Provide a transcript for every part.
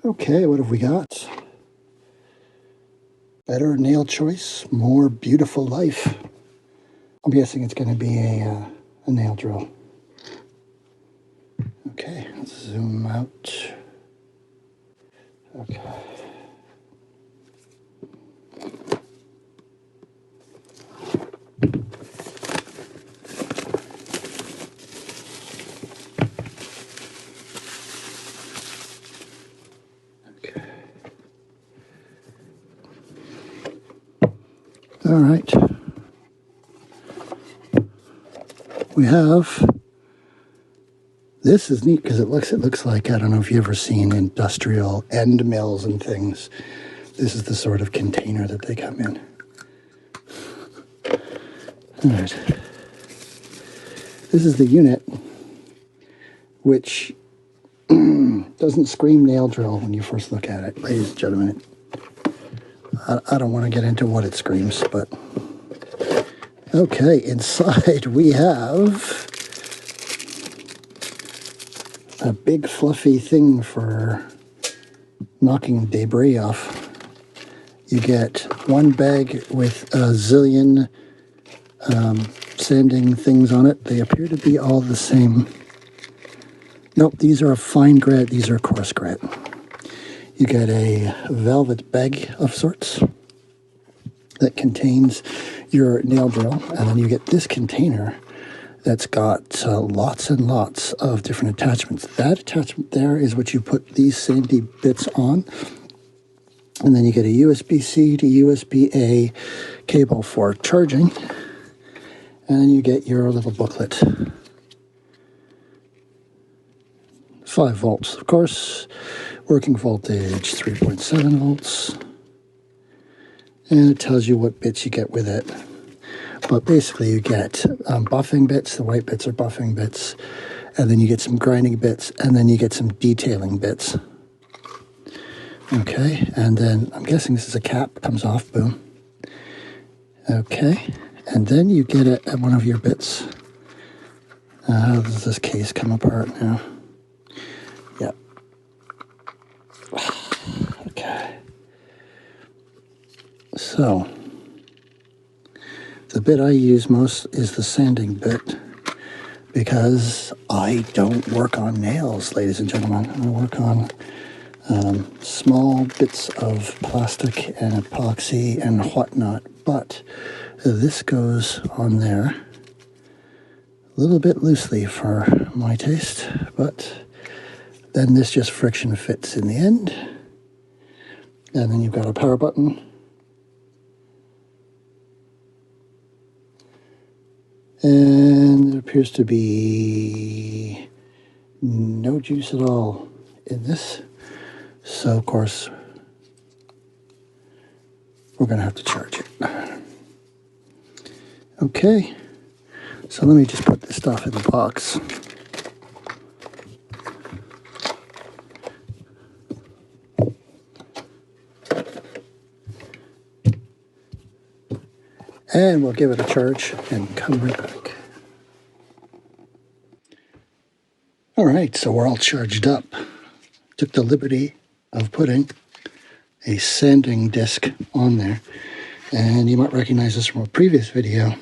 Okay, what have we got? Better nail choice, more beautiful life. I'm guessing it's going to be a nail drill. Okay, let's zoom out. Okay. All right. We have, this is neat because it looks like, I don't know if you've ever seen industrial end mills and things. This is the sort of container that they come in. All right. This is the unit, which doesn't scream nail drill when you first look at it, ladies and gentlemen. I don't want to get into what it screams, but okay, inside we have a big fluffy thing for knocking debris off. You get one bag with a zillion sanding things on it. They appear to be all the same. Nope, these are fine grit, these are coarse grit. You get a velvet bag of sorts that contains your nail drill, and then you get this container that's got lots and lots of different attachments. That attachment there is what you put these sandy bits on, and then you get a USB-C to USB-A cable for charging, and then you get your little booklet. 5 volts, of course. Working voltage, 3.7 volts. And it tells you what bits you get with it. But basically you get buffing bits, the white bits are buffing bits, and then you get some grinding bits, and then you get some detailing bits. Okay, and then I'm guessing this is a cap, comes off, boom. Okay, and then you get it at one of your bits. How does this case come apart now? Yep. Okay. So, the bit I use most is the sanding bit because I don't work on nails, ladies and gentlemen. I work on small bits of plastic and epoxy and whatnot, but this goes on there a little bit loosely for my taste, but then this just friction fits in the end. And then you've got a power button. And there appears to be no juice at all in this. So, of course, we're going to have to charge it. Okay. So let me just put this stuff in the box. And we'll give it a charge and come right back. All right, so we're all charged up. Took the liberty of putting a sanding disc on there. And you might recognize this from a previous video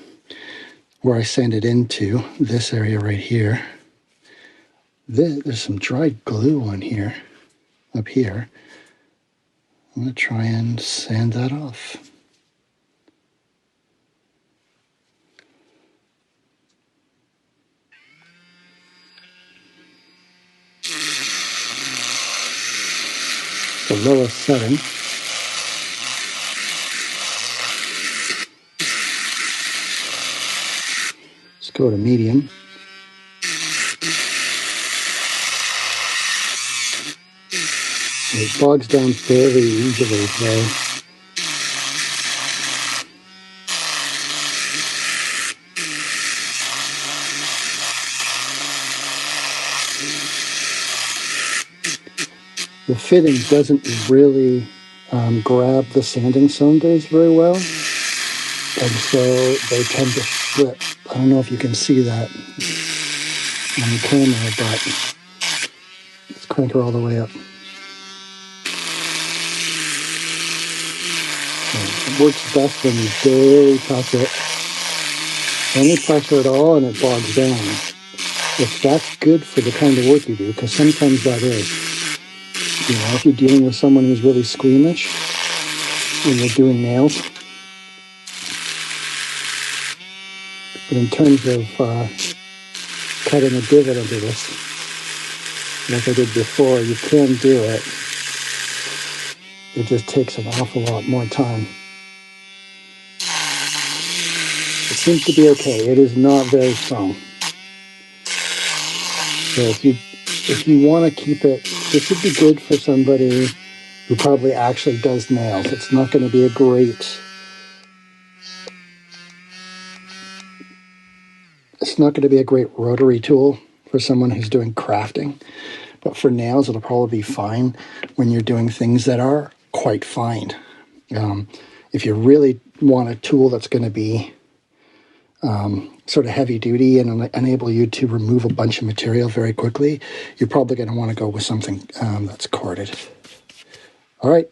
where I sanded into this area right here. There's some dried glue on here, up here. I'm going to try and sand that off. The lowest setting. Let's go to medium. It bogs down fairly easily though. The fitting doesn't really grab the sanding cylinders very well, and so they tend to slip. I don't know if you can see that on the camera, but let's crank her all the way up. It works best when you barely touch it. Any pressure at all and it bogs down. If that's good for the kind of work you do, because sometimes that is. You know, if you're dealing with someone who's really squeamish when you're doing nails. But in terms of cutting a divot into this, like I did before, you can do it. It just takes an awful lot more time. It seems to be okay. It is not very strong. So if you want to keep it, this would be good for somebody who probably actually does nails. It's not going to be a great, rotary tool for someone who's doing crafting. But for nails, it'll probably be fine when you're doing things that are quite fine. If you really want a tool that's going to be sort of heavy duty and enable you to remove a bunch of material very quickly, you're probably going to want to go with something that's corded. All right.